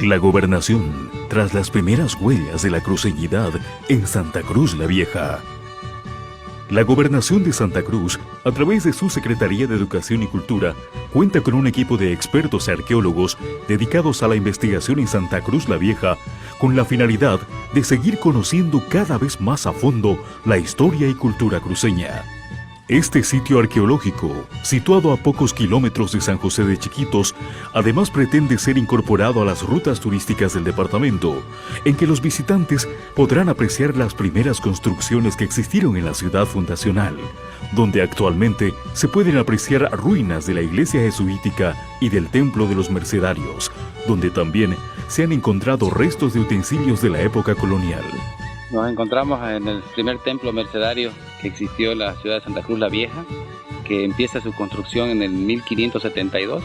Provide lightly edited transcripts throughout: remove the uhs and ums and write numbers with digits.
La gobernación, tras las primeras huellas de la cruceñidad en Santa Cruz la Vieja. La Gobernación de Santa Cruz, a través de su Secretaría de Educación y Cultura, cuenta con un equipo de expertos arqueólogos dedicados a la investigación en Santa Cruz la Vieja, con la finalidad de seguir conociendo cada vez más a fondo la historia y cultura cruceña. Este sitio arqueológico, situado a pocos kilómetros de San José de Chiquitos, además pretende ser incorporado a las rutas turísticas del departamento, en que los visitantes podrán apreciar las primeras construcciones que existieron en la ciudad fundacional, donde actualmente se pueden apreciar ruinas de la iglesia jesuítica y del templo de los mercedarios, donde también se han encontrado restos de utensilios de la época colonial. Nos encontramos en el primer templo mercedario que existió en la ciudad de Santa Cruz la Vieja, que empieza su construcción en el 1572.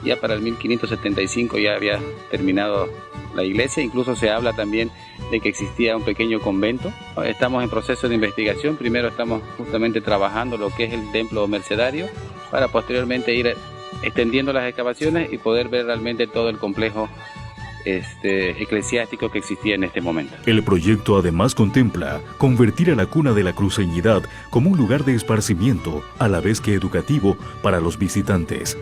Ya para el 1575 ya había terminado la iglesia, incluso se habla también de que existía un pequeño convento. Estamos en proceso de investigación, primero estamos justamente trabajando lo que es el templo mercedario, para posteriormente ir extendiendo las excavaciones y poder ver realmente todo el complejo eclesiástico que existía en este momento. El proyecto además contempla convertir a la cuna de la cruceñidad como un lugar de esparcimiento, a la vez que educativo para los visitantes.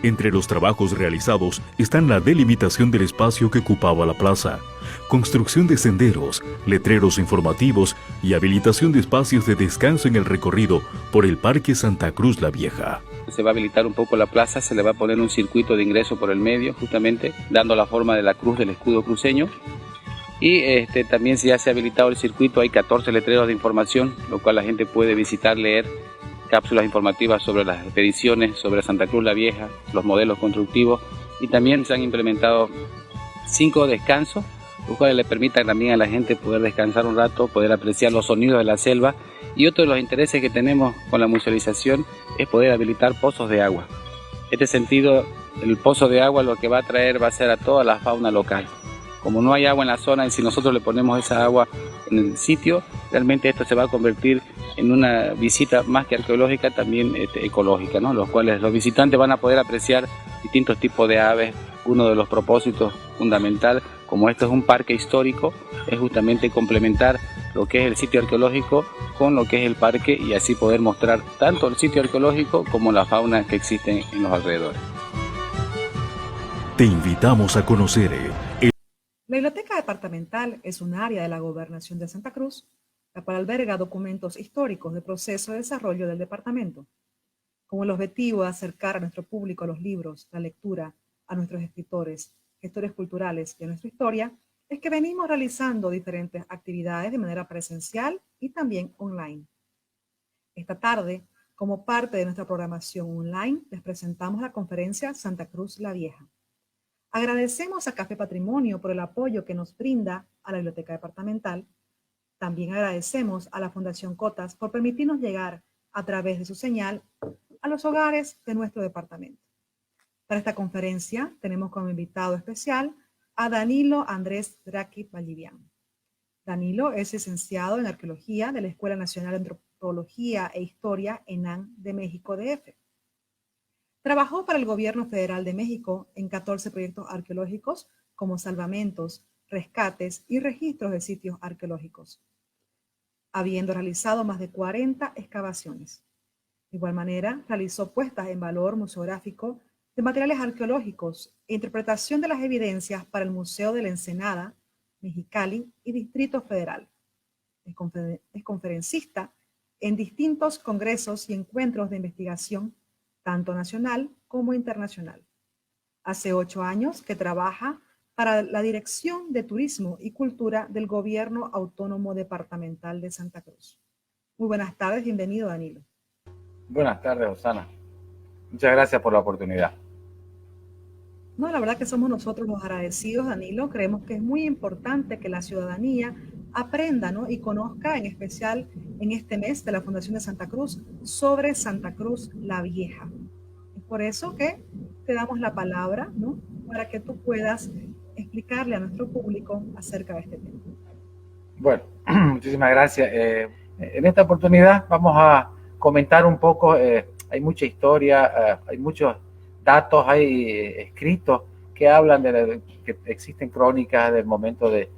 Entre los trabajos realizados están la delimitación del espacio que ocupaba la plaza, construcción de senderos, letreros informativos y habilitación de espacios de descanso en el recorrido por el Parque Santa Cruz la Vieja. Se va a habilitar un poco la plaza, se le va a poner un circuito de ingreso por el medio, justamente dando la forma de la cruz del escudo cruceño. Y también ya se ha habilitado el circuito, hay 14 letreros de información, lo cual la gente puede visitar, leer cápsulas informativas sobre las expediciones, sobre Santa Cruz la Vieja, los modelos constructivos, y también se han implementado 5 descansos, los cuales le permitan también a la gente poder descansar un rato, poder apreciar los sonidos de la selva. Y otro de los intereses que tenemos con la musealización es poder habilitar pozos de agua. En este sentido, el pozo de agua lo que va a traer va a ser a toda la fauna local. Como no hay agua en la zona, y si nosotros le ponemos esa agua en el sitio, realmente esto se va a convertir en una visita más que arqueológica, también ecológica, ¿no? Los cuales los visitantes van a poder apreciar distintos tipos de aves. Uno de los propósitos fundamental, como esto es un parque histórico, es justamente complementar lo que es el sitio arqueológico con lo que es el parque, y así poder mostrar tanto el sitio arqueológico como la fauna que existe en los alrededores. Te invitamos a conocer La Biblioteca Departamental es un área de la Gobernación de Santa Cruz, la cual alberga documentos históricos del proceso de desarrollo del departamento, con el objetivo de acercar a nuestro público a los libros, la lectura, a nuestros escritores, gestores culturales y a nuestra historia. Es que venimos realizando diferentes actividades de manera presencial y también online. Esta tarde, como parte de nuestra programación online, les presentamos la conferencia Santa Cruz la Vieja. Agradecemos a Café Patrimonio por el apoyo que nos brinda a la Biblioteca Departamental. También agradecemos a la Fundación Cotas por permitirnos llegar a través de su señal a los hogares de nuestro departamento. Para esta conferencia tenemos como invitado especial a Danilo Andrés Draqui Vallivian. Danilo es licenciado en Arqueología de la Escuela Nacional de Antropología e Historia ENAN de México DF. Trabajó para el Gobierno Federal de México en 14 proyectos arqueológicos como salvamentos, rescates y registros de sitios arqueológicos, habiendo realizado más de 40 excavaciones. De igual manera, realizó puestas en valor museográfico de materiales arqueológicos e interpretación de las evidencias para el Museo de la Ensenada, Mexicali y Distrito Federal. Es conferencista en distintos congresos y encuentros de investigación, tanto nacional como internacional. Hace 8 años que trabaja para la Dirección de Turismo y Cultura del Gobierno Autónomo Departamental de Santa Cruz. Muy buenas tardes, bienvenido Danilo. Buenas tardes, Osana. Muchas gracias por la oportunidad. No, la verdad que somos nosotros los agradecidos, Danilo. Creemos que es muy importante que la ciudadanía aprenda, ¿no?, y conozca, en especial en este mes de la Fundación de Santa Cruz, sobre Santa Cruz la Vieja. Es por eso que te damos la palabra, ¿no?, para que tú puedas explicarle a nuestro público acerca de este tema. Bueno, muchísimas gracias. En esta oportunidad vamos a comentar un poco, hay mucha historia, hay muchos datos, hay escritos que hablan que existen crónicas del momento de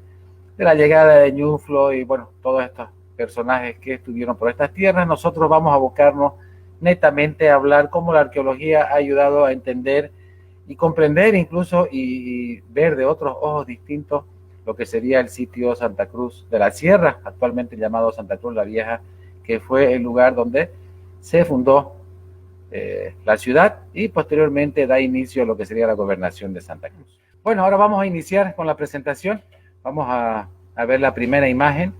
la llegada de Ñuflo y bueno, todos estos personajes que estuvieron por estas tierras. Nosotros vamos a abocarnos netamente a hablar cómo la arqueología ha ayudado a entender y comprender incluso y ver de otros ojos distintos lo que sería el sitio Santa Cruz de la Sierra, actualmente llamado Santa Cruz la Vieja, que fue el lugar donde se fundó la ciudad y posteriormente da inicio a lo que sería la gobernación de Santa Cruz. Bueno, ahora vamos a iniciar con la presentación. Vamos a ver la primera imagen,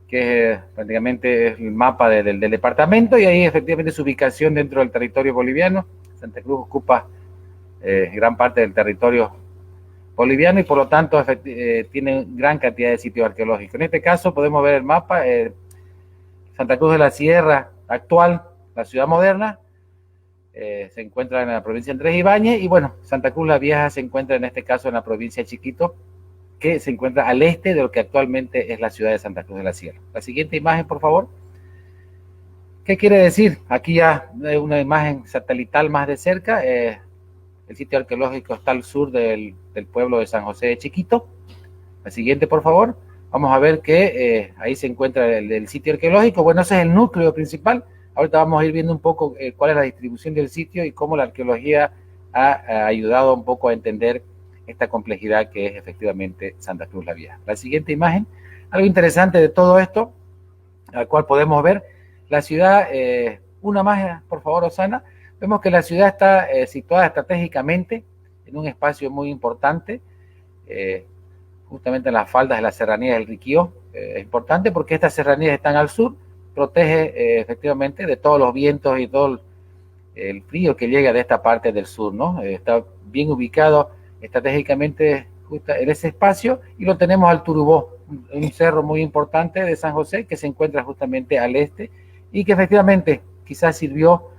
que prácticamente es el mapa del departamento, y ahí efectivamente su ubicación dentro del territorio boliviano. Santa Cruz ocupa gran parte del territorio boliviano y por lo tanto tiene gran cantidad de sitios arqueológicos. En este caso podemos ver el mapa, Santa Cruz de la Sierra actual, la ciudad moderna, se encuentra en la provincia de Andrés Ibáñez, y bueno, Santa Cruz la Vieja se encuentra en este caso en la provincia de Chiquito, que se encuentra al este de lo que actualmente es la ciudad de Santa Cruz de la Sierra. La siguiente imagen, por favor. ¿Qué quiere decir? Aquí ya una imagen satelital más de cerca. El sitio arqueológico está al sur del pueblo de San José de Chiquito. La siguiente, por favor. Vamos a ver que ahí se encuentra el sitio arqueológico. Bueno, ese es el núcleo principal. Ahorita vamos a ir viendo un poco cuál es la distribución del sitio y cómo la arqueología ha ayudado un poco a entender esta complejidad que es efectivamente Santa Cruz la Vieja. La siguiente imagen, algo interesante de todo esto, al cual podemos ver, la ciudad, una más, por favor, Osana, vemos que la ciudad está situada estratégicamente en un espacio muy importante, justamente en las faldas de la serranía del Riquío. Es importante porque estas serranías están al sur, protege efectivamente de todos los vientos y todo el frío que llega de esta parte del sur, ¿no? Está bien ubicado estratégicamente justo en ese espacio, y lo tenemos al Turubó, un cerro muy importante de San José que se encuentra justamente al este y que efectivamente quizás sirvió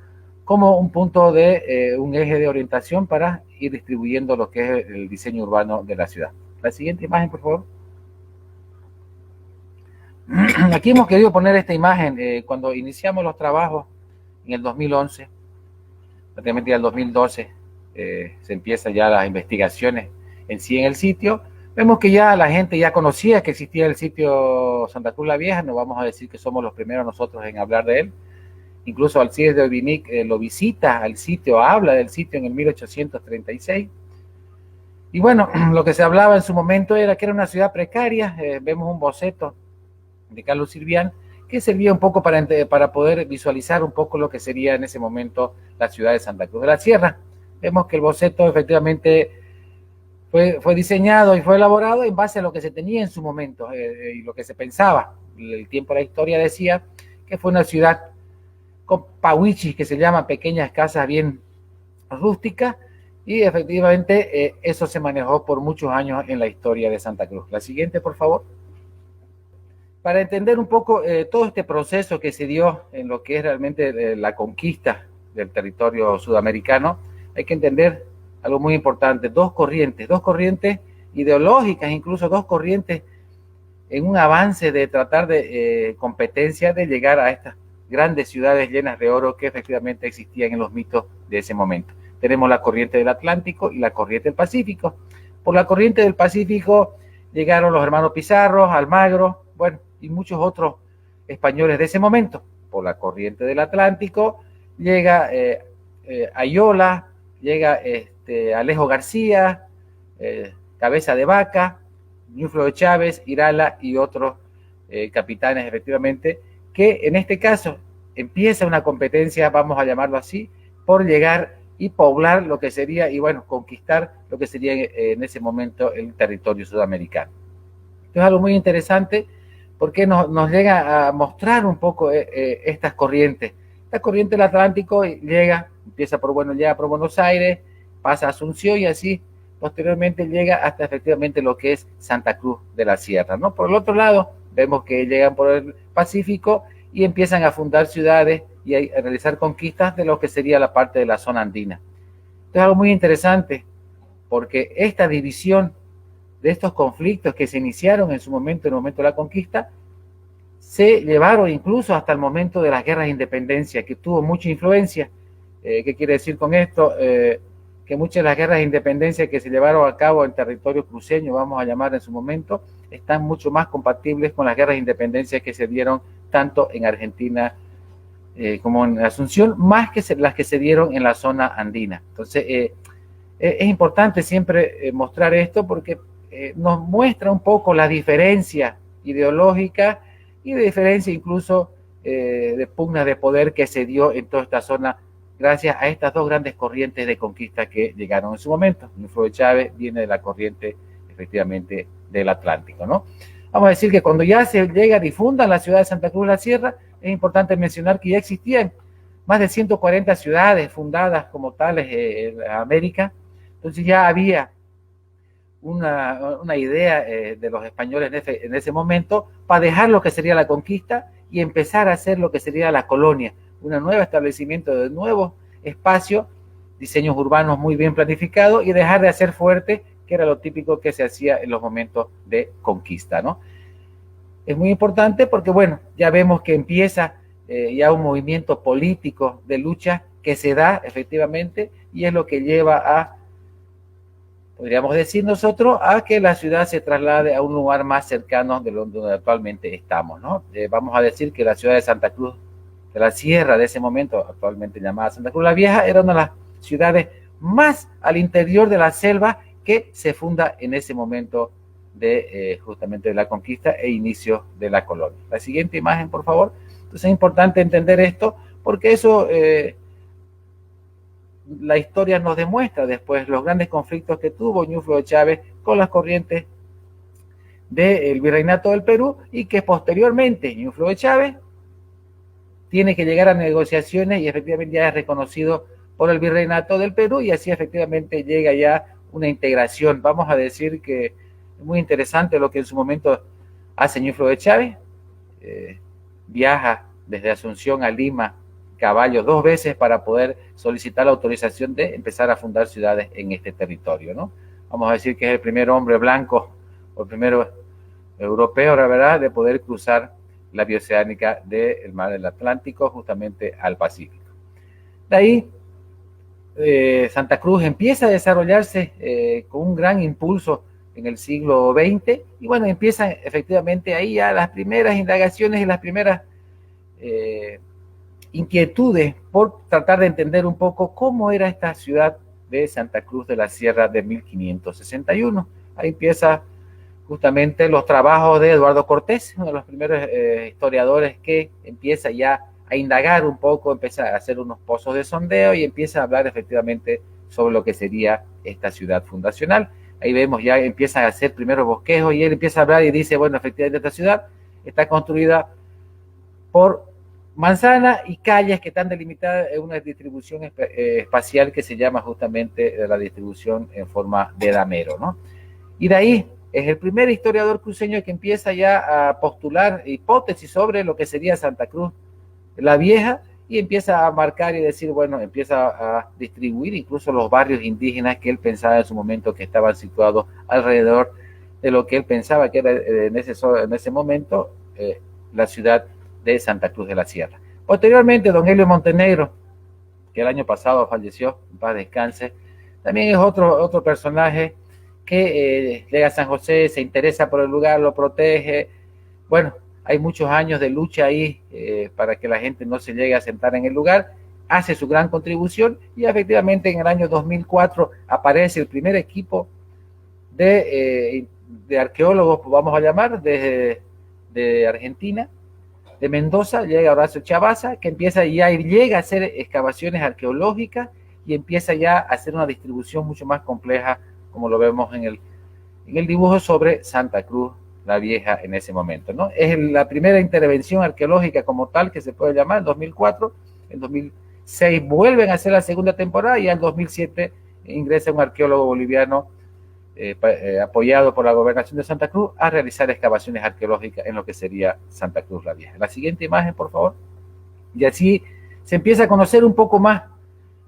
como un punto de un eje de orientación para ir distribuyendo lo que es el diseño urbano de la ciudad. La siguiente imagen, por favor. Aquí hemos querido poner esta imagen cuando iniciamos los trabajos en el 2011, prácticamente ya el 2012 se empiezan ya las investigaciones en sí en el sitio. Vemos que ya la gente ya conocía que existía el sitio Santa Cruz la Vieja, no vamos a decir que somos los primeros nosotros en hablar de él. Incluso Alcides de Orbinic lo visita al sitio, habla del sitio en el 1836. Y bueno, lo que se hablaba en su momento era que era una ciudad precaria. Vemos un boceto de Carlos Sirvián que servía un poco para poder visualizar un poco lo que sería en ese momento la ciudad de Santa Cruz de la Sierra. Vemos que el boceto efectivamente fue diseñado y fue elaborado en base a lo que se tenía en su momento y lo que se pensaba. El tiempo de la historia decía que fue una ciudad con pawichis, que se llaman pequeñas casas bien rústicas, y efectivamente eso se manejó por muchos años en la historia de Santa Cruz. La siguiente, por favor. Para entender un poco todo este proceso que se dio en lo que es realmente la conquista del territorio sudamericano, hay que entender algo muy importante: dos corrientes ideológicas, incluso dos corrientes en un avance de tratar de competencia de llegar a estas grandes ciudades llenas de oro que efectivamente existían en los mitos de ese momento. Tenemos la corriente del Atlántico y la corriente del Pacífico. Por la corriente del Pacífico llegaron los hermanos Pizarro, Almagro, bueno, y muchos otros españoles de ese momento. Por la corriente del Atlántico llega Ayola, llega Alejo García, Cabeza de Vaca, Ñuflo de Chávez, Irala y otros capitanes, efectivamente, que en este caso empieza una competencia, vamos a llamarlo así, por llegar y poblar lo que sería, y bueno, conquistar lo que sería en ese momento el territorio sudamericano. Esto es algo muy interesante porque nos llega a mostrar un poco estas corrientes. La corriente del Atlántico empieza por Buenos Aires, pasa a Asunción y así posteriormente llega hasta efectivamente lo que es Santa Cruz de la Sierra, ¿no? Por el otro lado, vemos que llegan por el Pacífico y empiezan a fundar ciudades y a realizar conquistas de lo que sería la parte de la zona andina. Esto es algo muy interesante porque esta división de estos conflictos que se iniciaron en el momento de la conquista, se llevaron incluso hasta el momento de las guerras de independencia, que tuvo mucha influencia. ¿Qué quiere decir con esto? Que que muchas de las guerras de independencia que se llevaron a cabo en territorio cruceño, vamos a llamar en su momento, están mucho más compatibles con las guerras de independencia que se dieron tanto en Argentina como en Asunción, más que las que se dieron en la zona andina. Entonces, es importante siempre mostrar esto porque nos muestra un poco la diferencia ideológica y de diferencia incluso de pugna de poder que se dio en toda esta zona gracias a estas dos grandes corrientes de conquista que llegaron en su momento. Ñuflo de Chávez viene de la corriente, efectivamente, del Atlántico, ¿no? Vamos a decir que cuando ya se llega a difundar la ciudad de Santa Cruz de la Sierra, es importante mencionar que ya existían más de 140 ciudades fundadas como tales en América. Entonces ya había una idea de los españoles en ese momento para dejar lo que sería la conquista y empezar a hacer lo que sería la colonia, un nuevo establecimiento de nuevos espacios, diseños urbanos muy bien planificados y dejar de hacer fuerte, que era lo típico que se hacía en los momentos de conquista, ¿no? Es muy importante porque, bueno, ya vemos que empieza ya un movimiento político de lucha que se da efectivamente y es lo que lleva a, podríamos decir nosotros, a que la ciudad se traslade a un lugar más cercano de donde actualmente estamos, ¿no? Vamos a decir que la ciudad de Santa Cruz de la Sierra de ese momento, actualmente llamada Santa Cruz la Vieja, era una de las ciudades más al interior de la selva que se funda en ese momento de justamente de la conquista e inicio de la colonia. La siguiente imagen, por favor. Entonces es importante entender esto porque eso la historia nos demuestra después los grandes conflictos que tuvo Ñuflo de Chávez con las corrientes del Virreinato del Perú y que posteriormente Ñuflo de Chávez tiene que llegar a negociaciones y efectivamente ya es reconocido por el Virreinato del Perú y así efectivamente llega ya una integración. Vamos a decir que es muy interesante lo que en su momento hace Ñuflo de Chávez. Viaja desde Asunción a Lima, caballo, 2 veces para poder solicitar la autorización de empezar a fundar ciudades en este territorio, ¿no? Vamos a decir que es el primer hombre blanco, o el primero europeo, la verdad, de poder cruzar la bioceánica del mar del Atlántico justamente al Pacífico. De ahí, Santa Cruz empieza a desarrollarse con un gran impulso en el siglo XX y bueno, empiezan efectivamente ahí ya las primeras indagaciones y las primeras inquietudes por tratar de entender un poco cómo era esta ciudad de Santa Cruz de la Sierra de 1561. Ahí empieza justamente los trabajos de Eduardo Cortés, uno de los primeros historiadores que empieza ya a indagar un poco, empieza a hacer unos pozos de sondeo y empieza a hablar efectivamente sobre lo que sería esta ciudad fundacional. Ahí vemos ya empiezan a hacer primeros bosquejos y él empieza a hablar y dice, bueno, efectivamente esta ciudad está construida por manzanas y calles que están delimitadas en una distribución espacial que se llama justamente la distribución en forma de damero, ¿no? Y de ahí es el primer historiador cruceño que empieza ya a postular hipótesis sobre lo que sería Santa Cruz la Vieja y empieza a marcar y decir, bueno, empieza a distribuir incluso los barrios indígenas que él pensaba en su momento que estaban situados alrededor de lo que él pensaba que era en ese momento la ciudad de Santa Cruz de la Sierra. Posteriormente, don Helio Montenegro, que el año pasado falleció, en paz descanse, también es otro personaje que llega a San José, se interesa por el lugar, lo protege. Bueno, hay muchos años de lucha ahí para que la gente no se llegue a sentar en el lugar, hace su gran contribución y efectivamente en el año 2004 aparece el primer equipo de arqueólogos, vamos a llamar, de Argentina, de Mendoza, llega Horacio Chabaza, que empieza ya y llega a hacer excavaciones arqueológicas y empieza ya a hacer una distribución mucho más compleja, como lo vemos en el dibujo sobre Santa Cruz la Vieja en ese momento, ¿no? Es la primera intervención arqueológica como tal que se puede llamar en 2004, en 2006 vuelven a hacer la segunda temporada y en 2007 ingresa un arqueólogo boliviano apoyado por la gobernación de Santa Cruz a realizar excavaciones arqueológicas en lo que sería Santa Cruz la Vieja. La siguiente imagen, por favor. Y así se empieza a conocer un poco más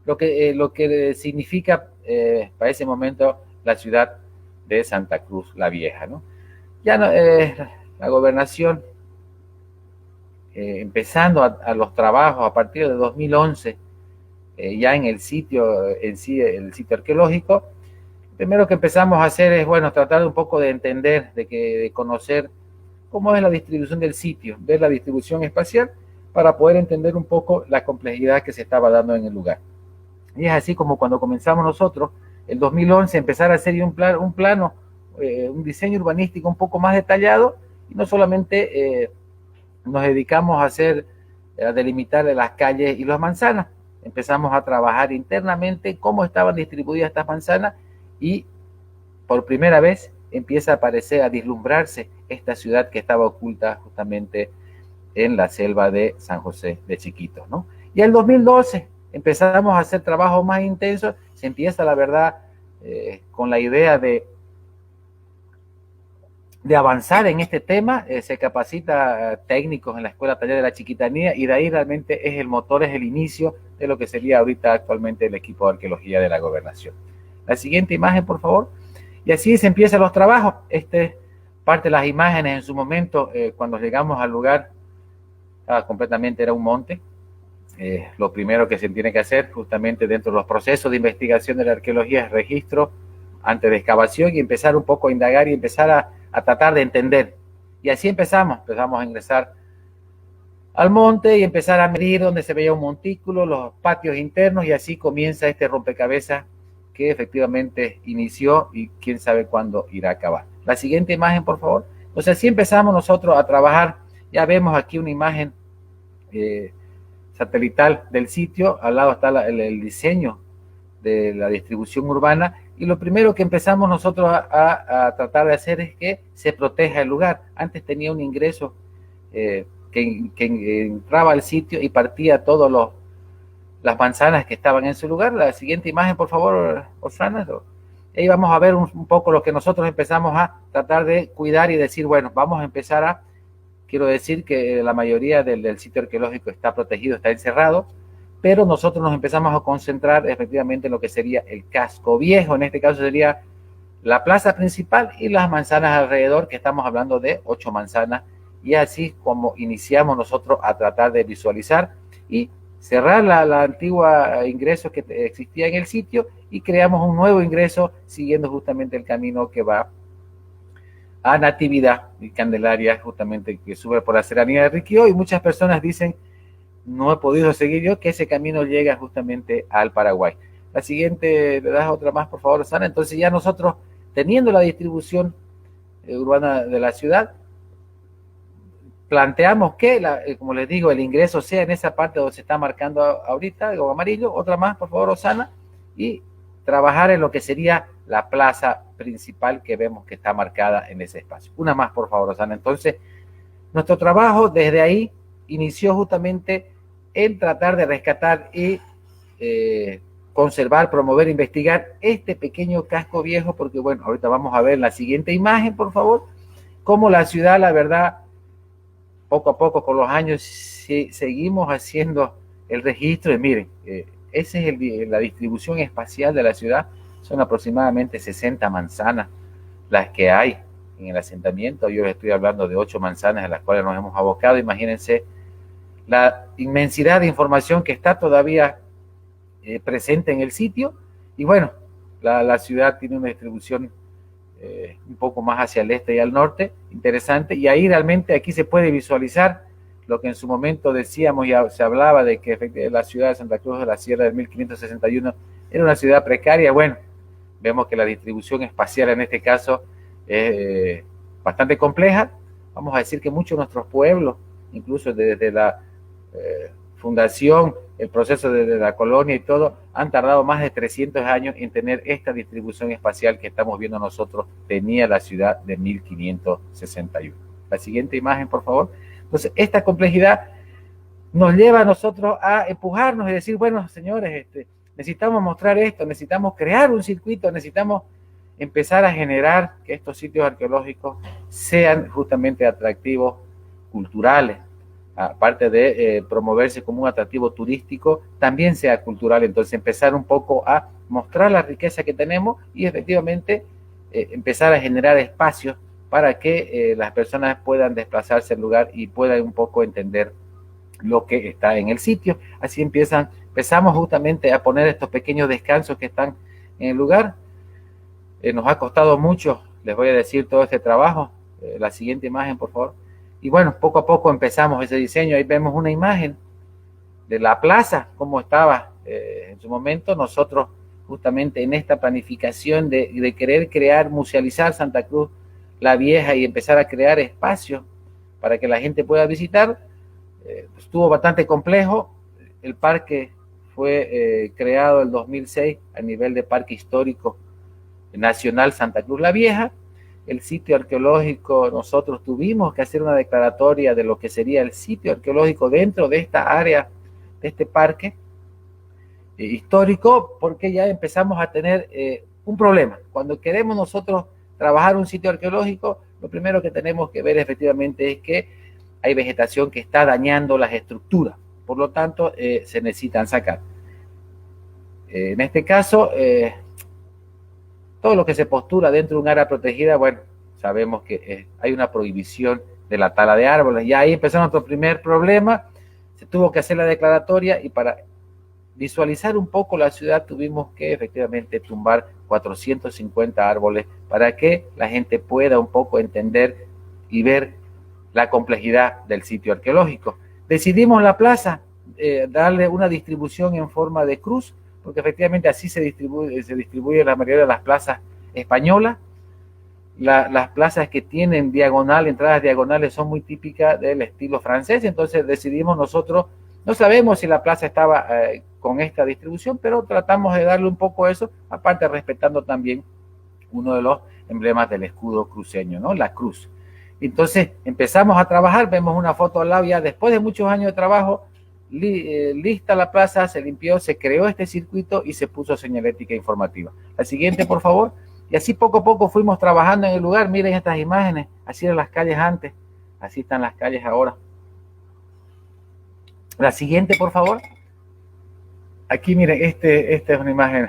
lo que significa para ese momento la ciudad de Santa Cruz la Vieja, ¿no? Ya no, la gobernación, empezando a los trabajos a partir de 2011, ya en el sitio en sí, el sitio arqueológico, primero que empezamos a hacer es, bueno, tratar un poco de entender, de conocer cómo es la distribución del sitio, ver la distribución espacial para poder entender un poco la complejidad que se estaba dando en el lugar. Y es así como cuando comenzamos nosotros, el 2011, empezar a hacer un plano, un diseño urbanístico un poco más detallado, y no solamente nos dedicamos a delimitar las calles y las manzanas, empezamos a trabajar internamente cómo estaban distribuidas estas manzanas, y por primera vez empieza a aparecer, a vislumbrarse esta ciudad que estaba oculta justamente en la selva de San José de Chiquitos, ¿no? Y el 2012 empezamos a hacer trabajos más intensos, se empieza, la verdad, con la idea de avanzar en este tema, se capacita técnicos en la Escuela Taller de la Chiquitanía, y de ahí realmente es el motor, es el inicio de lo que sería ahorita actualmente el equipo de arqueología de la gobernación. La siguiente imagen, por favor. Y así se empiezan los trabajos. Parte de las imágenes en su momento, cuando llegamos al lugar, completamente era un monte. Lo primero que se tiene que hacer justamente dentro de los procesos de investigación de la arqueología es registro antes de excavación, y empezar un poco a indagar y empezar a tratar de entender. Y así empezamos a ingresar al monte y empezar a medir donde se veía un montículo, los patios internos, y así comienza este rompecabezas que efectivamente inició y quién sabe cuándo irá a acabar. La siguiente imagen, por favor. Entonces así empezamos nosotros a trabajar. Ya vemos aquí una imagen satelital del sitio, al lado está el diseño de la distribución urbana, y lo primero que empezamos nosotros a tratar de hacer es que se proteja el lugar. Antes tenía un ingreso que entraba al sitio y partía todas las manzanas que estaban en su lugar. La siguiente imagen, por favor, Osana. Ahí vamos a ver un poco lo que nosotros empezamos a tratar de cuidar y decir, bueno, vamos a empezar quiero decir que la mayoría del sitio arqueológico está protegido, está encerrado, pero nosotros nos empezamos a concentrar efectivamente en lo que sería el casco viejo. En este caso sería la plaza principal y las manzanas alrededor, que estamos hablando de 8 manzanas, y así como iniciamos nosotros a tratar de visualizar y cerrar la antigua ingreso que existía en el sitio, y creamos un nuevo ingreso siguiendo justamente el camino que va a Natividad y Candelaria, justamente que sube por la serranía de Riquío, y muchas personas dicen, no he podido seguir yo, que ese camino llega justamente al Paraguay. La siguiente, le das otra más, por favor, Sana. Entonces ya nosotros, teniendo la distribución urbana de la ciudad, planteamos que, como les digo, el ingreso sea en esa parte donde se está marcando ahorita, o amarillo. Otra más, por favor, Osana. Y trabajar en lo que sería la plaza principal que vemos que está marcada en ese espacio. Una más, por favor, Osana. Entonces, nuestro trabajo desde ahí inició justamente en tratar de rescatar y conservar, promover, investigar este pequeño casco viejo, porque bueno, ahorita vamos a ver la siguiente imagen, por favor, cómo la ciudad, la verdad, poco a poco con los años seguimos haciendo el registro. Y miren, esa es la distribución espacial de la ciudad. Son aproximadamente 60 manzanas las que hay en el asentamiento. Yo les estoy hablando de 8 manzanas en las cuales nos hemos abocado. Imagínense la inmensidad de información que está todavía presente en el sitio. Y bueno, la ciudad tiene una distribución un poco más hacia el este y al norte, interesante, y ahí realmente aquí se puede visualizar lo que en su momento decíamos, ya se hablaba de que la ciudad de Santa Cruz de la Sierra del 1561 era una ciudad precaria. Bueno, vemos que la distribución espacial en este caso es bastante compleja. Vamos a decir que muchos de nuestros pueblos, incluso desde la fundación, el proceso de la colonia y todo, han tardado más de 300 años en tener esta distribución espacial que estamos viendo nosotros, tenía la ciudad de 1561. La siguiente imagen, por favor. Entonces, esta complejidad nos lleva a nosotros a empujarnos y decir, bueno, señores, necesitamos mostrar esto, necesitamos crear un circuito, necesitamos empezar a generar que estos sitios arqueológicos sean justamente atractivos culturales. Aparte de promoverse como un atractivo turístico, también sea cultural. Entonces empezar un poco a mostrar la riqueza que tenemos y efectivamente empezar a generar espacios para que las personas puedan desplazarse al lugar y puedan un poco entender lo que está en el sitio. Así empiezan empezamos justamente a poner estos pequeños descansos que están en el lugar. Nos ha costado mucho, les voy a decir, todo este trabajo. La siguiente imagen, por favor. Y bueno, poco a poco empezamos ese diseño. Ahí vemos una imagen de la plaza, como estaba en su momento. Nosotros justamente en esta planificación de querer crear, musealizar Santa Cruz la Vieja y empezar a crear espacios para que la gente pueda visitar, estuvo bastante complejo. El parque fue creado en el 2006 a nivel de Parque Histórico Nacional Santa Cruz la Vieja. El sitio arqueológico, nosotros tuvimos que hacer una declaratoria de lo que sería el sitio arqueológico dentro de esta área, de este parque histórico, porque ya empezamos a tener un problema. Cuando queremos nosotros trabajar un sitio arqueológico, lo primero que tenemos que ver efectivamente es que hay vegetación que está dañando las estructuras, por lo tanto se necesitan sacar. En este caso, todo lo que se postura dentro de un área protegida, bueno, sabemos que hay una prohibición de la tala de árboles. Y ahí empezó nuestro primer problema. Se tuvo que hacer la declaratoria y para visualizar un poco la ciudad tuvimos que efectivamente tumbar 450 árboles para que la gente pueda un poco entender y ver la complejidad del sitio arqueológico. Decidimos la plaza darle una distribución en forma de cruz, porque efectivamente así se distribuye la mayoría de las plazas españolas. Las plazas que tienen diagonal, entradas diagonales, son muy típicas del estilo francés. Entonces decidimos nosotros, no sabemos si la plaza estaba con esta distribución, pero tratamos de darle un poco eso, aparte respetando también uno de los emblemas del escudo cruceño, ¿no? La cruz. Entonces empezamos a trabajar, vemos una foto al lado ya después de muchos años de trabajo, lista la plaza, se limpió, se creó este circuito y se puso señalética informativa. La siguiente, por favor. Y así poco a poco fuimos trabajando en el lugar. Miren estas imágenes, así eran las calles antes, así están las calles ahora. La siguiente, por favor. Aquí miren, esta es una imagen,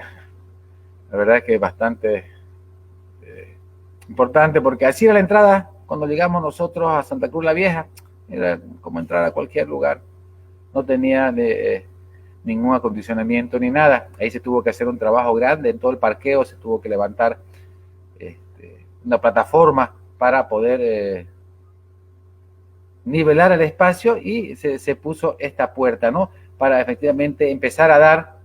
la verdad que bastante importante, porque así era la entrada cuando llegamos nosotros a Santa Cruz la Vieja. Era como entrar a cualquier lugar. No tenía ningún acondicionamiento ni nada. Ahí se tuvo que hacer un trabajo grande en todo el parqueo, se tuvo que levantar una plataforma para poder nivelar el espacio y se puso esta puerta, ¿no? Para efectivamente empezar a dar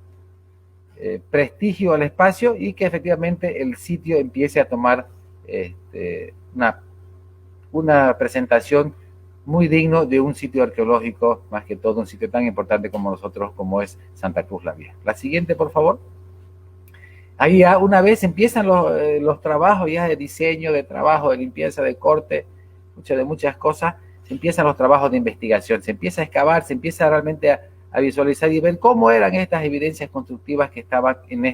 prestigio al espacio y que efectivamente el sitio empiece a tomar una presentación muy digno de un sitio arqueológico, más que todo un sitio tan importante como nosotros, como es Santa Cruz la Vieja. La siguiente, por favor. Ahí ya una vez empiezan los trabajos ya de diseño, de trabajo, de limpieza, de corte, de muchas cosas, se empiezan los trabajos de investigación, se empieza a excavar, se empieza realmente a visualizar y ver cómo eran estas evidencias constructivas que estaban en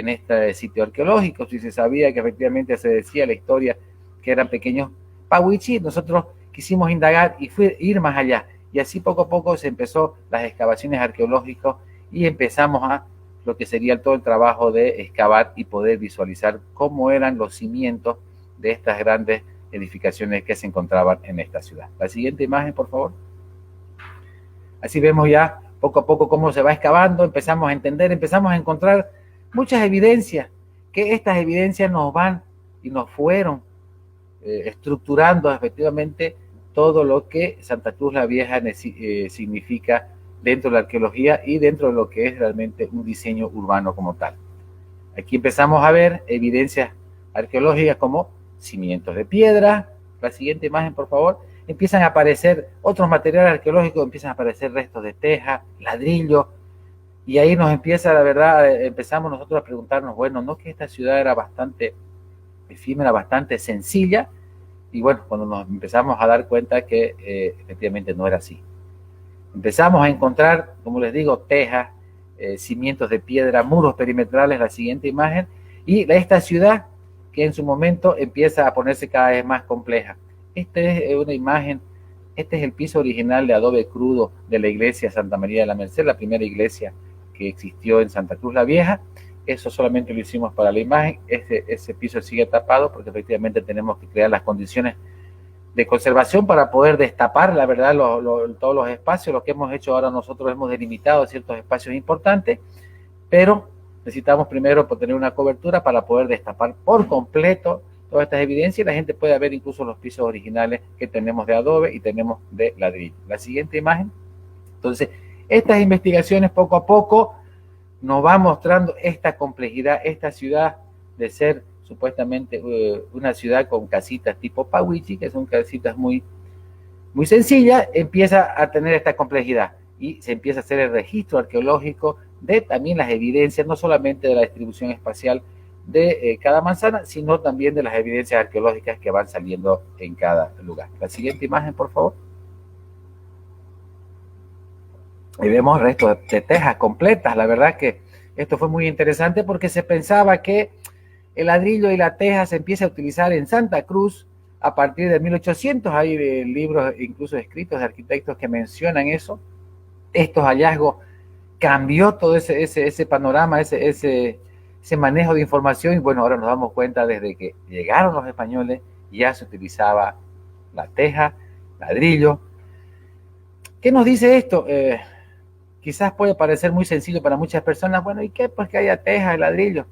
este sitio arqueológico. Si se sabía que efectivamente se decía la historia que eran pequeños pahuichis, nosotros quisimos indagar y ir más allá. Y así poco a poco se empezó las excavaciones arqueológicas y empezamos a lo que sería todo el trabajo de excavar y poder visualizar cómo eran los cimientos de estas grandes edificaciones que se encontraban en esta ciudad. La siguiente imagen, por favor. Así vemos ya poco a poco cómo se va excavando, empezamos a entender, empezamos a encontrar muchas evidencias, que estas evidencias nos van y nos fueron estructurando efectivamente todo lo que Santa Cruz la Vieja significa dentro de la arqueología y dentro de lo que es realmente un diseño urbano como tal. Aquí empezamos a ver evidencias arqueológicas como cimientos de piedra. La siguiente imagen, por favor. Empiezan a aparecer otros materiales arqueológicos, empiezan a aparecer restos de teja, ladrillo, y ahí nos empieza, la verdad, empezamos nosotros a preguntarnos, bueno, ¿no que esta ciudad era bastante efímera, bastante sencilla? Y bueno, cuando nos empezamos a dar cuenta que efectivamente no era así. Empezamos a encontrar, como les digo, tejas, cimientos de piedra, muros perimetrales, la siguiente imagen, y esta ciudad que en su momento empieza a ponerse cada vez más compleja. Esta es una imagen, este es el piso original de adobe crudo de la iglesia Santa María de la Merced, la primera iglesia que existió en Santa Cruz la Vieja. Eso solamente lo hicimos para la imagen. Ese piso sigue tapado porque efectivamente tenemos que crear las condiciones de conservación para poder destapar, la verdad, todos los espacios. Lo que hemos hecho ahora nosotros, hemos delimitado ciertos espacios importantes, pero necesitamos primero tener una cobertura para poder destapar por completo todas estas evidencias, y la gente puede ver incluso los pisos originales que tenemos de adobe y tenemos de ladrillo. La siguiente imagen. Entonces, estas investigaciones poco a poco nos va mostrando esta complejidad, esta ciudad de ser supuestamente una ciudad con casitas tipo Pawichi, que son casitas muy sencillas, empieza a tener esta complejidad y se empieza a hacer el registro arqueológico de también las evidencias, no solamente de la distribución espacial de cada manzana, sino también de las evidencias arqueológicas que van saliendo en cada lugar. La siguiente imagen, por favor. Y vemos restos de tejas completas. La verdad que esto fue muy interesante porque se pensaba que el ladrillo y la teja se empieza a utilizar en Santa Cruz a partir de 1800. Hay libros incluso escritos de arquitectos que mencionan eso. Estos hallazgos cambió todo ese panorama, ese manejo de información, y bueno, ahora nos damos cuenta desde que llegaron los españoles ya se utilizaba la teja, ladrillo. ¿Qué nos dice esto? Quizás puede parecer muy sencillo para muchas personas. Bueno, ¿y qué? Pues que haya teja y ladrillo.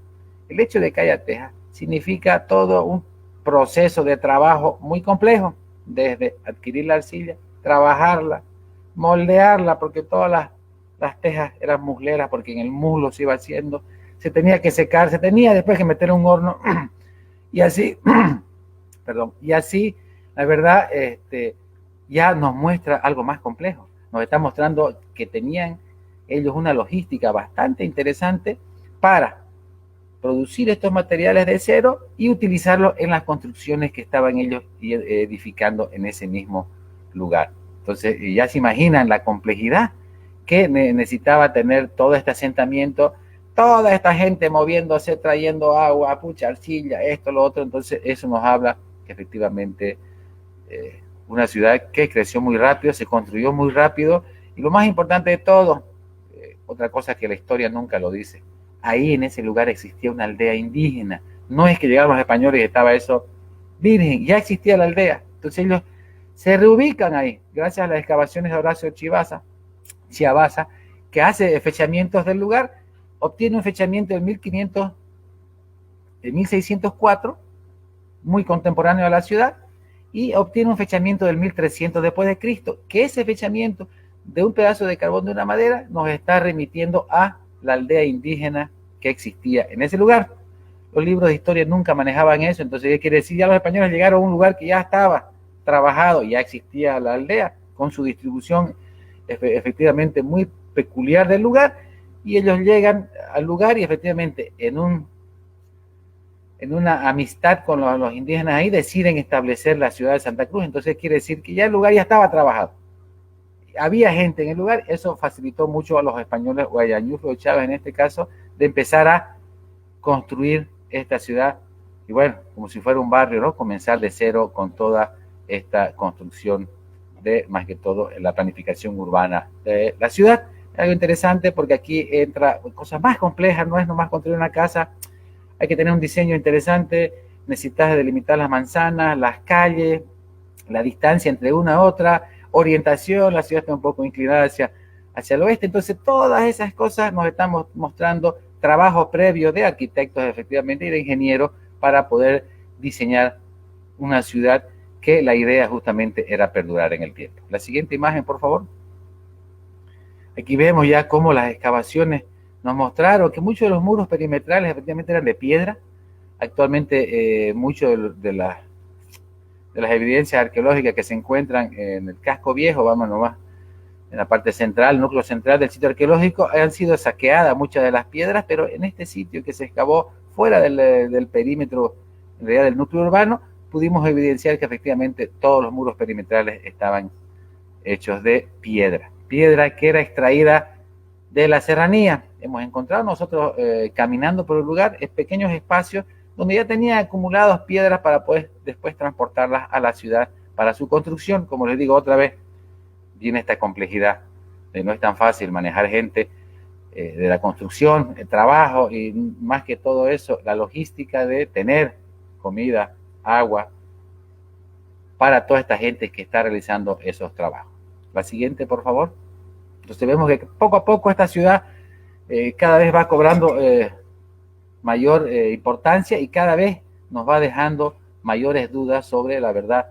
El hecho de que haya teja significa todo un proceso de trabajo muy complejo, desde adquirir la arcilla, trabajarla, moldearla, porque todas las tejas eran musleras, porque en el muslo se iba haciendo, se tenía que secar, se tenía después que meter en un horno, y así, perdón, y así, la verdad, ya nos muestra algo más complejo. Nos está mostrando que tenían ellos una logística bastante interesante para producir estos materiales de cero y utilizarlos en las construcciones que estaban ellos edificando en ese mismo lugar. Entonces, ya se imaginan la complejidad que necesitaba tener todo este asentamiento, toda esta gente moviéndose, trayendo agua, pucha, arcilla, esto, lo otro. Entonces, eso nos habla que efectivamente una ciudad que creció muy rápido, se construyó muy rápido, y lo más importante de todo, otra cosa que la historia nunca lo dice, ahí en ese lugar existía una aldea indígena. No es que llegaron los españoles y estaba eso virgen, ya existía la aldea. Entonces ellos se reubican ahí, gracias a las excavaciones de Horacio Chiabaza, que hace fechamientos del lugar, obtiene un fechamiento de 1604, muy contemporáneo a la ciudad, y obtiene un fechamiento del 1300 después de Cristo, que ese fechamiento de un pedazo de carbón de una madera nos está remitiendo a la aldea indígena que existía en ese lugar. Los libros de historia nunca manejaban eso. Entonces, ¿qué quiere decir? Ya los españoles llegaron a un lugar que ya estaba trabajado, ya existía la aldea con su distribución efectivamente muy peculiar del lugar, y ellos llegan al lugar y efectivamente en una amistad con los indígenas ahí deciden establecer la ciudad de Santa Cruz. Entonces quiere decir que ya el lugar ya estaba trabajado, había gente en el lugar. Eso facilitó mucho a los españoles, o a Yáñez de Chávez en este caso, de empezar a construir esta ciudad, y bueno, como si fuera un barrio, ¿no? Comenzar de cero con toda esta construcción de, más que todo, la planificación urbana de la ciudad. Algo interesante porque aquí entra cosas más complejas, no es nomás construir una casa, hay que tener un diseño interesante, necesitas delimitar las manzanas, las calles, la distancia entre una a otra, orientación, la ciudad está un poco inclinada hacia el oeste. Entonces todas esas cosas nos están mostrando trabajo previo de arquitectos efectivamente y de ingenieros para poder diseñar una ciudad que la idea justamente era perdurar en el tiempo. La siguiente imagen, por favor. Aquí vemos ya cómo las excavaciones nos mostraron que muchos de los muros perimetrales efectivamente eran de piedra. Actualmente muchos de las evidencias arqueológicas que se encuentran en el casco viejo, vamos nomás, en la parte central, núcleo central del sitio arqueológico, han sido saqueadas muchas de las piedras, pero en este sitio que se excavó fuera del perímetro, en realidad del núcleo urbano, pudimos evidenciar que efectivamente todos los muros perimetrales estaban hechos de piedra que era extraída de la serranía. Hemos encontrado nosotros caminando por el lugar pequeños espacios donde ya tenía acumuladas piedras para poder después transportarlas a la ciudad para su construcción. Como les digo otra vez, viene esta complejidad de no es tan fácil manejar gente, de la construcción, el trabajo y más que todo eso, la logística de tener comida, agua, para toda esta gente que está realizando esos trabajos. La siguiente, por favor. Entonces vemos que poco a poco esta ciudad cada vez va cobrando mayor importancia y cada vez nos va dejando mayores dudas sobre la verdad,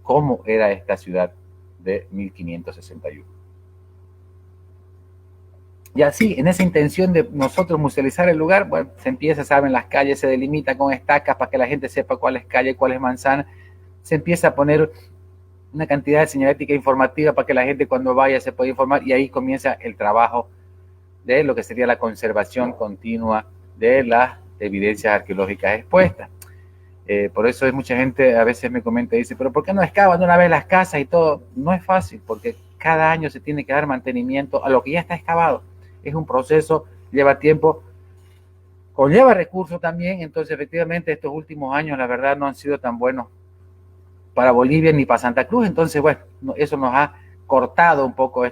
cómo era esta ciudad de 1561. Y así, en esa intención de nosotros musealizar el lugar, bueno, se empieza, saben, las calles se delimitan con estacas para que la gente sepa cuál es calle, cuál es manzana. Se empieza a poner una cantidad de señalética informativa para que la gente cuando vaya se pueda informar, y ahí comienza el trabajo de lo que sería la conservación continua de las evidencias arqueológicas expuestas. Por eso mucha gente a veces me comenta y dice, pero ¿por qué no excavan de una vez las casas y todo? No es fácil, porque cada año se tiene que dar mantenimiento a lo que ya está excavado. Es un proceso, lleva tiempo, conlleva recursos también. Entonces efectivamente estos últimos años la verdad no han sido tan buenos para Bolivia ni para Santa Cruz. Entonces bueno, eso nos ha cortado un poco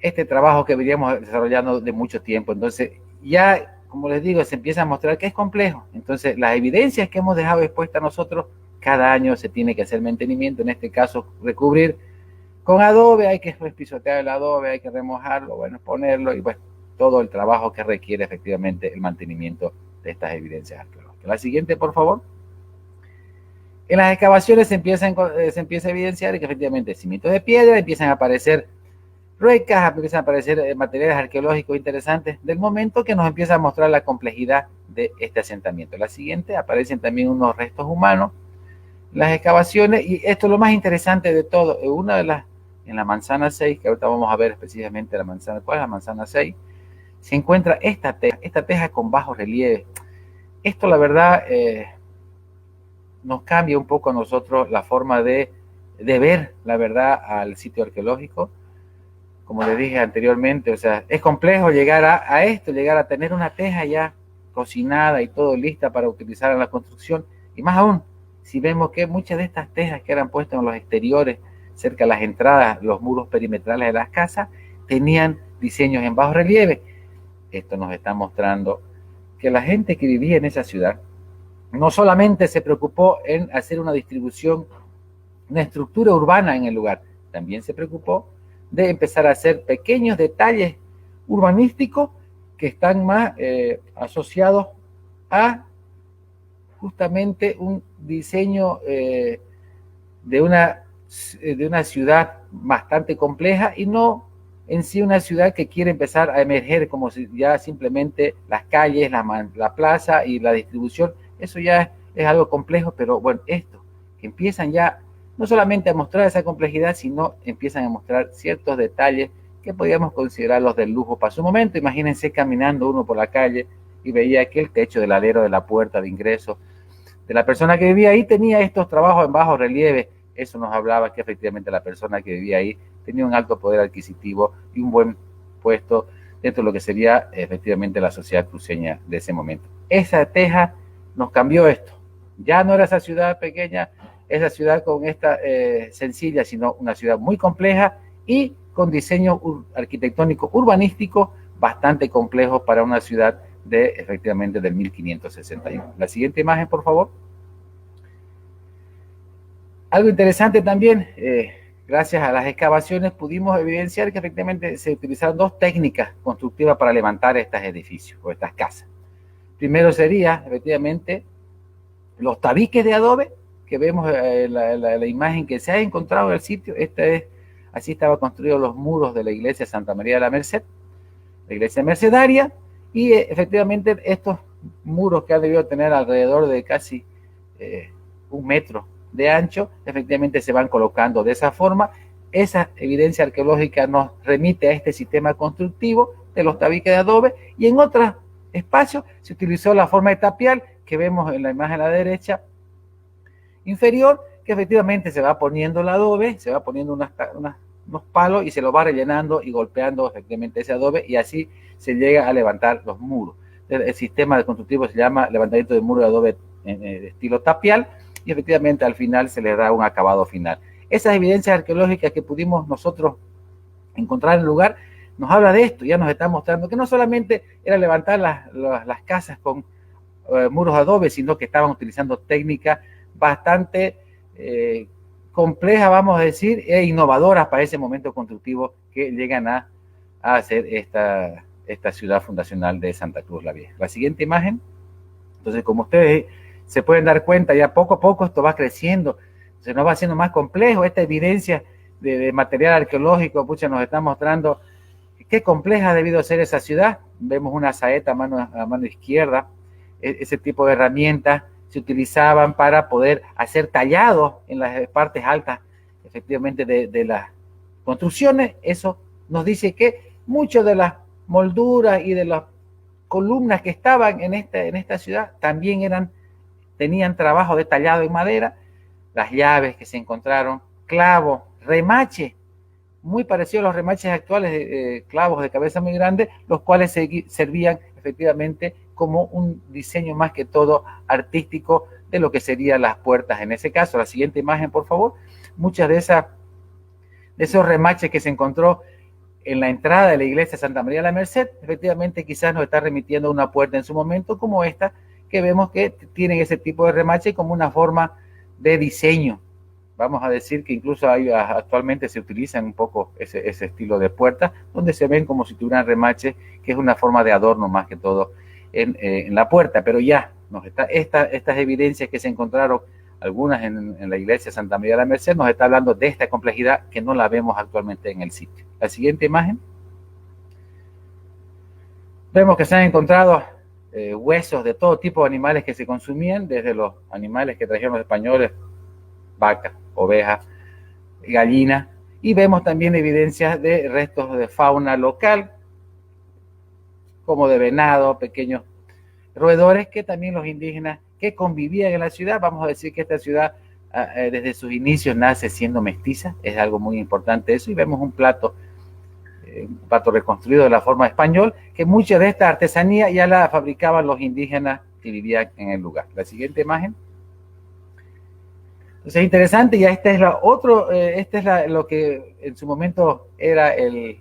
este trabajo que veníamos desarrollando de mucho tiempo. Entonces ya, como les digo, se empieza a mostrar que es complejo. Entonces las evidencias que hemos dejado expuestas nosotros, cada año se tiene que hacer mantenimiento, en este caso recubrir con adobe, hay que pisotear el adobe, hay que remojarlo, bueno, ponerlo, y bueno, todo el trabajo que requiere efectivamente el mantenimiento de estas evidencias arqueológicas. La siguiente, por favor. En las excavaciones se empieza a evidenciar que efectivamente cimientos de piedra, empiezan a aparecer ruecas, empiezan a aparecer materiales arqueológicos interesantes del momento, que nos empieza a mostrar la complejidad de este asentamiento. La siguiente, aparecen también unos restos humanos, las excavaciones, y esto es lo más interesante de todo. En la manzana 6, que ahorita vamos a ver específicamente la manzana, ¿cuál es la manzana 6? Se encuentra esta teja con bajo relieve. Esto la verdad nos cambia un poco a nosotros la forma de ver la verdad al sitio arqueológico. Como les dije anteriormente, o sea, es complejo llegar a esto, llegar a tener una teja ya cocinada y todo lista para utilizar en la construcción, y más aún, si vemos que muchas de estas tejas que eran puestas en los exteriores, cerca de las entradas, los muros perimetrales de las casas, tenían diseños en bajo relieve. Esto nos está mostrando que la gente que vivía en esa ciudad no solamente se preocupó en hacer una distribución, una estructura urbana en el lugar, también se preocupó de empezar a hacer pequeños detalles urbanísticos que están más asociados a justamente un diseño de una ciudad bastante compleja, y no en sí una ciudad que quiere empezar a emerger como si ya simplemente las calles, la plaza y la distribución. Eso ya es algo complejo, pero bueno, esto, que empiezan ya no solamente a mostrar esa complejidad, sino empiezan a mostrar ciertos detalles que podríamos considerarlos del lujo para su momento. Imagínense caminando uno por la calle y veía que el techo del alero de la puerta de ingreso de la persona que vivía ahí tenía estos trabajos en bajo relieve. Eso nos hablaba que efectivamente la persona que vivía ahí tenía un alto poder adquisitivo y un buen puesto dentro de lo que sería efectivamente la sociedad cruceña de ese momento. Esa teja nos cambió esto. Ya no era esa ciudad pequeña, esa ciudad con esta sencilla, sino una ciudad muy compleja y con diseño arquitectónico urbanístico bastante complejo para una ciudad efectivamente del 1561. La siguiente imagen, por favor. Algo interesante también, gracias a las excavaciones pudimos evidenciar que efectivamente se utilizaron dos técnicas constructivas para levantar estos edificios o estas casas. Primero sería efectivamente los tabiques de adobe, que vemos la imagen que se ha encontrado en el sitio. Así estaban construidos los muros de la iglesia Santa María de la Merced, la iglesia mercedaria, y efectivamente estos muros que han debido tener alrededor de casi 1 metro de ancho, efectivamente se van colocando de esa forma. Esa evidencia arqueológica nos remite a este sistema constructivo de los tabiques de adobe, y en otros espacios se utilizó la forma de tapial que vemos en la imagen a la derecha inferior, que efectivamente se va poniendo el adobe, se va poniendo unos palos y se lo va rellenando y golpeando efectivamente ese adobe, y así se llega a levantar los muros. El sistema constructivo se llama levantamiento de muro de adobe en estilo tapial, y efectivamente al final se le da un acabado final. Esas evidencias arqueológicas que pudimos nosotros encontrar en el lugar nos habla de esto, ya nos está mostrando que no solamente era levantar las casas con muros adobe, sino que estaban utilizando técnicas bastante complejas, vamos a decir, e innovadoras para ese momento constructivo que llegan a hacer esta ciudad fundacional de Santa Cruz la Vieja. La siguiente imagen. Entonces, como ustedes se pueden dar cuenta, ya poco a poco esto va creciendo, se nos va haciendo más complejo. Esta evidencia de material arqueológico, pucha, nos está mostrando qué compleja ha debido ser esa ciudad. Vemos una saeta a mano izquierda. Ese tipo de herramientas se utilizaban para poder hacer tallados en las partes altas, efectivamente, de las construcciones. Eso nos dice que muchas de las molduras y de las columnas que estaban en esta ciudad también tenían trabajo de tallado en madera. Las llaves que se encontraron, clavos, remaches, muy parecidos a los remaches actuales, clavos de cabeza muy grande, los cuales servían efectivamente como un diseño más que todo artístico de lo que serían las puertas en ese caso. La siguiente imagen, por favor. Muchas de esos remaches que se encontró en la entrada de la iglesia de Santa María de la Merced, efectivamente quizás nos está remitiendo a una puerta en su momento como esta, que vemos que tienen ese tipo de remache como una forma de diseño. Vamos a decir que incluso actualmente se utilizan un poco ese estilo de puerta, donde se ven como si tuvieran remache, que es una forma de adorno más que todo en la puerta. Pero ya estas evidencias que se encontraron, algunas en la iglesia de Santa María de la Merced, nos está hablando de esta complejidad que no la vemos actualmente en el sitio. La siguiente imagen. Vemos que se han encontrado huesos de todo tipo de animales que se consumían, desde los animales que trajeron los españoles, vacas, ovejas, gallinas, y vemos también evidencias de restos de fauna local, como de venado, pequeños roedores, que también los indígenas que convivían en la ciudad. Vamos a decir que esta ciudad desde sus inicios nace siendo mestiza, es algo muy importante eso, y vemos un plato reconstruido de la forma español, que mucha de esta artesanía ya la fabricaban los indígenas que vivían en el lugar. La siguiente imagen. Entonces es interesante, ya esta es lo que en su momento era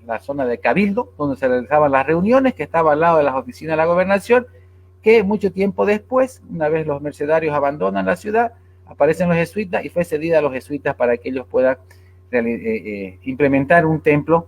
la zona de Cabildo, donde se realizaban las reuniones, que estaba al lado de las oficinas de la gobernación, que mucho tiempo después, una vez los mercenarios abandonan la ciudad, aparecen los jesuitas y fue cedida a los jesuitas para que ellos puedan implementar un templo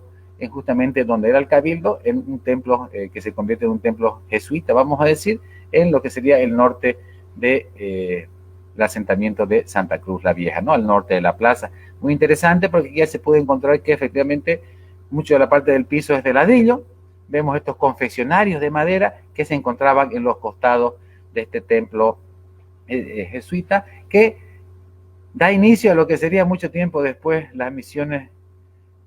justamente donde era el Cabildo, en un templo que se convierte en un templo jesuita, vamos a decir, en lo que sería el norte de el asentamiento de Santa Cruz la Vieja, ¿no? Al norte de la plaza. Muy interesante porque ya se puede encontrar que efectivamente mucho de la parte del piso es de ladrillo. Vemos estos confeccionarios de madera que se encontraban en los costados de este templo jesuita, que da inicio a lo que sería mucho tiempo después las misiones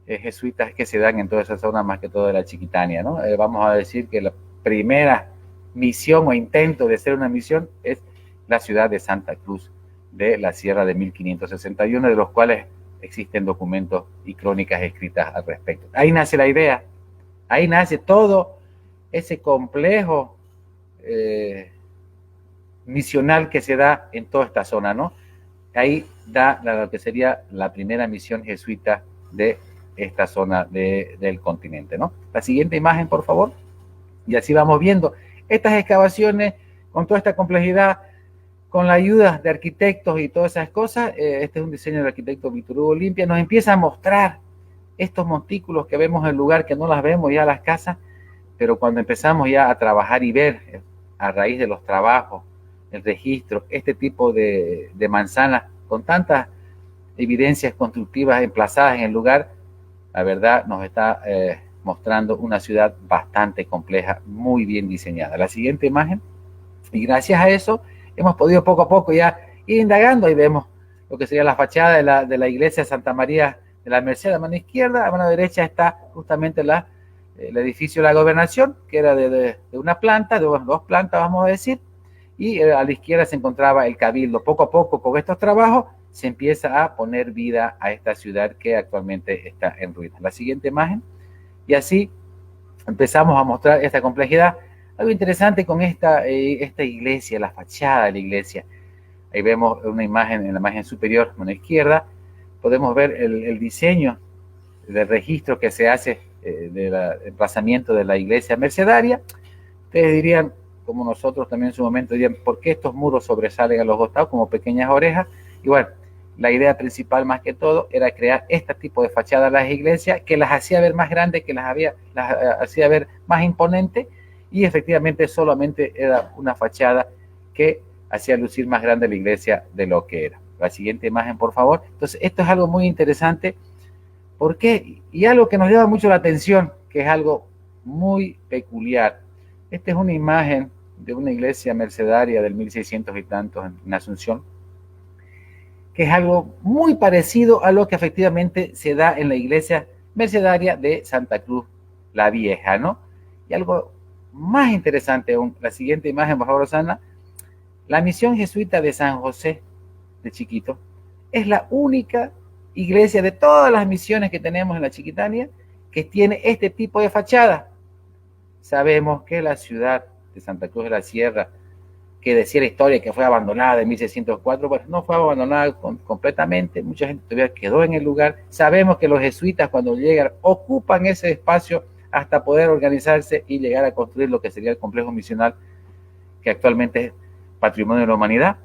jesuitas que se dan en toda esa zona, más que todo de la Chiquitania, ¿no? Vamos a decir que la primera misión o intento de ser una misión es la ciudad de Santa Cruz de la Sierra de 1561, de los cuales existen documentos y crónicas escritas al respecto. Ahí nace la idea, ahí nace todo ese complejo misional que se da en toda esta zona, ¿no? Ahí da lo que sería la primera misión jesuita de esta zona del continente, ¿no? La siguiente imagen, por favor. Y así vamos viendo estas excavaciones con toda esta complejidad, con la ayuda de arquitectos y todas esas cosas. Este es un diseño del arquitecto Víctor Hugo Limpia, nos empieza a mostrar estos montículos que vemos en el lugar, que no las vemos ya las casas, pero cuando empezamos ya a trabajar y ver a raíz de los trabajos, el registro, este tipo de manzanas con tantas evidencias constructivas emplazadas en el lugar, la verdad nos está mostrando una ciudad bastante compleja, muy bien diseñada. La siguiente imagen. Y gracias a eso hemos podido poco a poco ya ir indagando. Ahí vemos lo que sería la fachada de la iglesia de Santa María de la Merced a mano izquierda. A mano derecha está justamente el edificio de la gobernación, que era de una planta, de dos plantas vamos a decir, y a la izquierda se encontraba el cabildo. Poco a poco con estos trabajos se empieza a poner vida a esta ciudad que actualmente está en ruinas. La siguiente imagen. Y así empezamos a mostrar esta complejidad. Algo interesante con esta iglesia, la fachada de la iglesia. Ahí vemos una imagen, en la imagen superior, a la izquierda, podemos ver el diseño del registro que se hace del emplazamiento de la iglesia mercedaria. Ustedes dirían, como nosotros también en su momento dirían, ¿por qué estos muros sobresalen a los costados como pequeñas orejas? Y bueno, la idea principal más que todo era crear este tipo de fachadas a las iglesias que las hacía ver más grandes, que las hacía ver más imponentes, y efectivamente solamente era una fachada que hacía lucir más grande la iglesia de lo que era. La siguiente imagen, por favor. Entonces, esto es algo muy interesante. ¿Por qué? Y algo que nos llama mucho la atención, que es algo muy peculiar. Esta es una imagen de una iglesia mercedaria del 1600 y tantos en Asunción, que es algo muy parecido a lo que efectivamente se da en la iglesia mercedaria de Santa Cruz la Vieja, ¿no? Y algo más interesante aún, la siguiente imagen, por favor, Rosana. La misión jesuita de San José de Chiquito es la única iglesia de todas las misiones que tenemos en la Chiquitania que tiene este tipo de fachada. Sabemos que la ciudad de Santa Cruz de la Sierra, que decía la historia que fue abandonada en 1604, pues no fue abandonada completamente, mucha gente todavía quedó en el lugar. Sabemos que los jesuitas cuando llegan ocupan ese espacio hasta poder organizarse y llegar a construir lo que sería el complejo misional, que actualmente es Patrimonio de la Humanidad.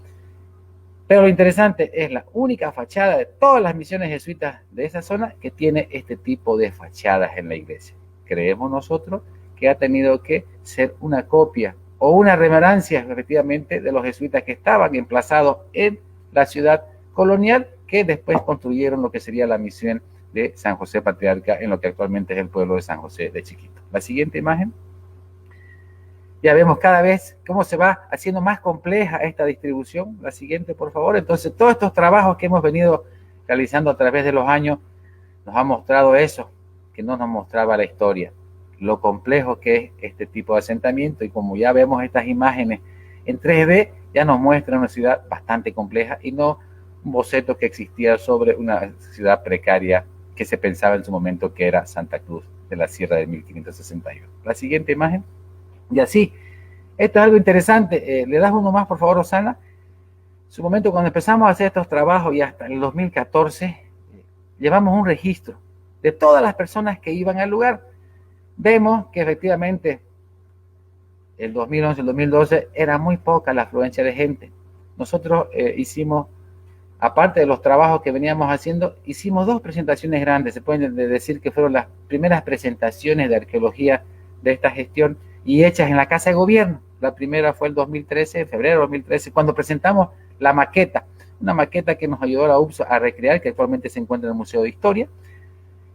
Pero lo interesante es la única fachada de todas las misiones jesuitas de esa zona que tiene este tipo de fachadas en la iglesia. Creemos nosotros que ha tenido que ser una copia o una remembranza, efectivamente, de los jesuitas que estaban emplazados en la ciudad colonial, que después construyeron lo que sería la misión de San José Patriarca en lo que actualmente es el pueblo de San José de Chiquito. La siguiente imagen. Ya vemos cada vez cómo se va haciendo más compleja esta distribución. La siguiente, por favor. Entonces, todos estos trabajos que hemos venido realizando a través de los años nos ha mostrado eso, que no nos mostraba la historia, lo complejo que es este tipo de asentamiento. Y como ya vemos estas imágenes en 3D, ya nos muestra una ciudad bastante compleja y no un boceto que existía sobre una ciudad precaria que se pensaba en su momento que era Santa Cruz de la Sierra de 1561. La siguiente imagen. Y así, esto es algo interesante. Le das uno más, por favor, Rosana. En su momento, cuando empezamos a hacer estos trabajos y hasta el 2014, llevamos un registro de todas las personas que iban al lugar. Vemos que efectivamente el 2011, el 2012 era muy poca la afluencia de gente. Nosotros hicimos, aparte de los trabajos que veníamos haciendo, hicimos 2 presentaciones grandes. Se pueden decir que fueron las primeras presentaciones de arqueología de esta gestión y hechas en la Casa de Gobierno. La primera fue el 2013, en febrero de 2013, cuando presentamos la maqueta, una maqueta que nos ayudó la UPSO a recrear, que actualmente se encuentra en el Museo de Historia,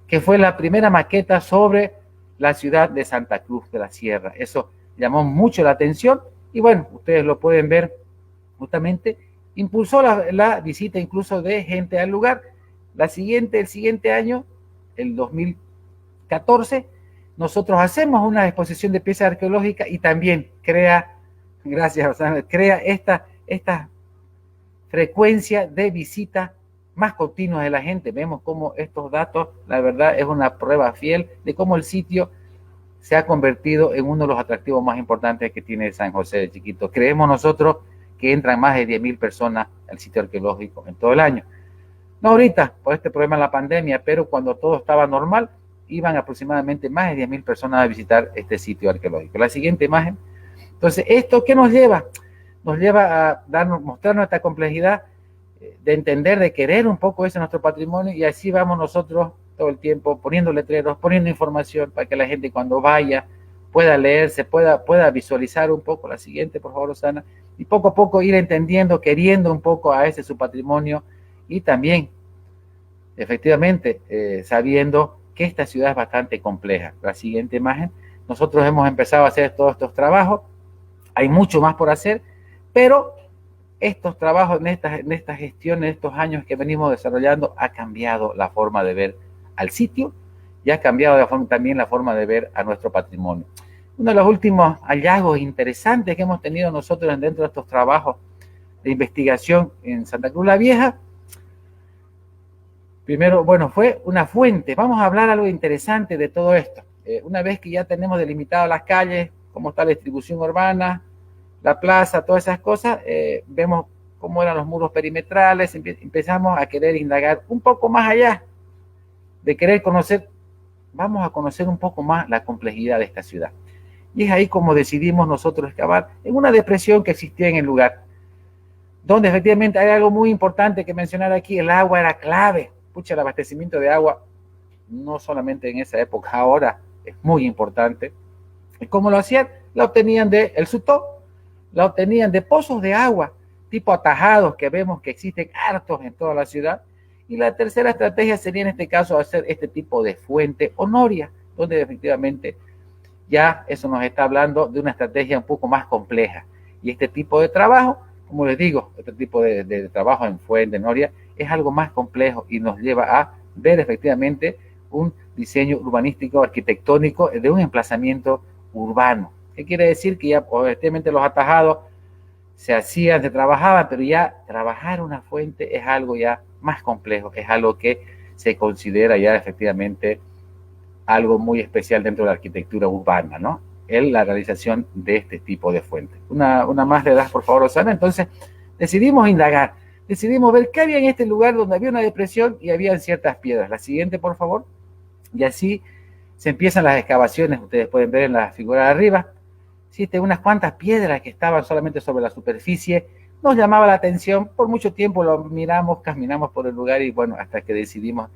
que fue la primera maqueta sobre la ciudad de Santa Cruz de la Sierra. Eso llamó mucho la atención y bueno, ustedes lo pueden ver, justamente impulsó la visita incluso de gente al lugar. El siguiente año, el 2014, nosotros hacemos una exposición de piezas arqueológicas y también crea esta frecuencia de visita más continua de la gente. Vemos cómo estos datos, la verdad, es una prueba fiel de cómo el sitio se ha convertido en uno de los atractivos más importantes que tiene San José de Chiquito. Creemos nosotros que entran más de 10.000 personas al sitio arqueológico en todo el año. No ahorita, por este problema de la pandemia, pero cuando todo estaba normal, iban aproximadamente más de 10.000 personas a visitar este sitio arqueológico. La siguiente imagen. Entonces, ¿esto qué nos lleva? Nos lleva a mostrarnos esta complejidad de entender, de querer un poco ese nuestro patrimonio, y así vamos nosotros todo el tiempo poniendo letreros, poniendo información para que la gente cuando vaya pueda leerse, pueda visualizar un poco. La siguiente, por favor, Rosana. Y poco a poco ir entendiendo, queriendo un poco a ese su patrimonio y también, efectivamente, sabiendo que esta ciudad es bastante compleja. La siguiente imagen. Nosotros hemos empezado a hacer todos estos trabajos. Hay mucho más por hacer, pero estos trabajos en esta gestión, en estos años que venimos desarrollando, ha cambiado la forma de ver al sitio y ha cambiado también la forma de ver a nuestro patrimonio. Uno de los últimos hallazgos interesantes que hemos tenido nosotros dentro de estos trabajos de investigación en Santa Cruz la Vieja, primero, bueno, fue una fuente. Vamos a hablar algo interesante de todo esto. Una vez que ya tenemos delimitado las calles, cómo está la distribución urbana, la plaza, todas esas cosas, vemos cómo eran los muros perimetrales, empezamos a querer indagar un poco más allá, de querer conocer, vamos a conocer un poco más la complejidad de esta ciudad. Y es ahí como decidimos nosotros excavar en una depresión que existía en el lugar, donde efectivamente hay algo muy importante que mencionar aquí. El agua era clave. Pucha, el abastecimiento de agua, no solamente en esa época, ahora es muy importante. ¿Y cómo lo hacían? La obtenían del Sutó, la obtenían de pozos de agua, tipo atajados, que vemos que existen hartos en toda la ciudad. Y la tercera estrategia sería en este caso hacer este tipo de fuente o noria, donde efectivamente ya eso nos está hablando de una estrategia un poco más compleja. Y este tipo de trabajo, como les digo, este tipo de trabajo en fuente, noria, es algo más complejo y nos lleva a ver efectivamente un diseño urbanístico, arquitectónico de un emplazamiento urbano. ¿Qué quiere decir? Que ya obviamente los atajados se hacían, se trabajaban, pero ya trabajar una fuente es algo ya más complejo, es algo que se considera ya efectivamente algo muy especial dentro de la arquitectura urbana, ¿no? La realización de este tipo de fuentes. Una más le das, por favor, Osana. Entonces, decidimos indagar, decidimos ver qué había en este lugar donde había una depresión y había ciertas piedras. La siguiente, por favor. Y así se empiezan las excavaciones, ustedes pueden ver en la figura de arriba. Existen unas cuantas piedras que estaban solamente sobre la superficie. Nos llamaba la atención, por mucho tiempo lo miramos, caminamos por el lugar y bueno, hasta que decidimos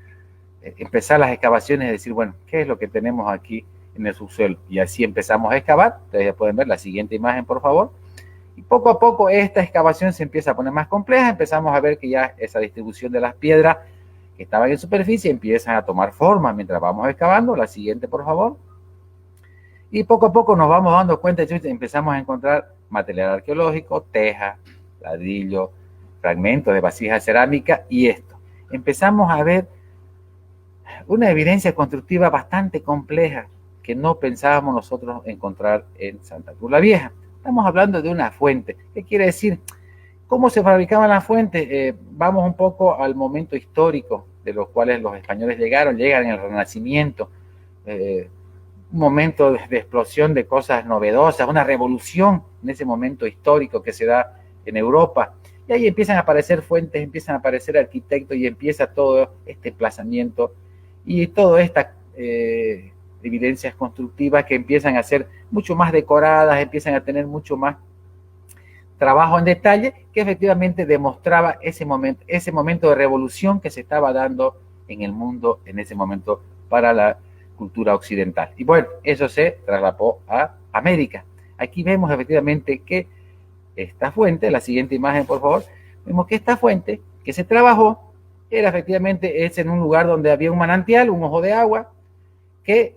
empezar las excavaciones y decir, bueno, ¿qué es lo que tenemos aquí en el subsuelo? Y así empezamos a excavar. Ustedes ya pueden ver la siguiente imagen, por favor. Y poco a poco esta excavación se empieza a poner más compleja. Empezamos a ver que ya esa distribución de las piedras que estaban en superficie empiezan a tomar forma mientras vamos excavando. La siguiente, por favor. Y poco a poco nos vamos dando cuenta, empezamos a encontrar material arqueológico, teja, ladrillo, fragmentos de vasijas cerámicas y esto. Empezamos a ver una evidencia constructiva bastante compleja que no pensábamos nosotros encontrar en Santa Cruz la Vieja. Estamos hablando de una fuente. ¿Qué quiere decir? ¿Cómo se fabricaban las fuentes? Vamos un poco al momento histórico de los cuales los españoles llegan en el Renacimiento, un momento de explosión de cosas novedosas, una revolución en ese momento histórico que se da en Europa. Y ahí empiezan a aparecer fuentes, empiezan a aparecer arquitectos y empieza todo este emplazamiento y todas estas evidencias constructivas que empiezan a ser mucho más decoradas, empiezan a tener mucho más trabajo en detalle, que efectivamente demostraba ese momento de revolución que se estaba dando en el mundo en ese momento para la cultura occidental. Y bueno, eso se trasladó a América. Aquí vemos efectivamente que esta fuente, la siguiente imagen por favor, vemos que esta fuente que se trabajó era efectivamente en un lugar donde había un manantial, un ojo de agua, que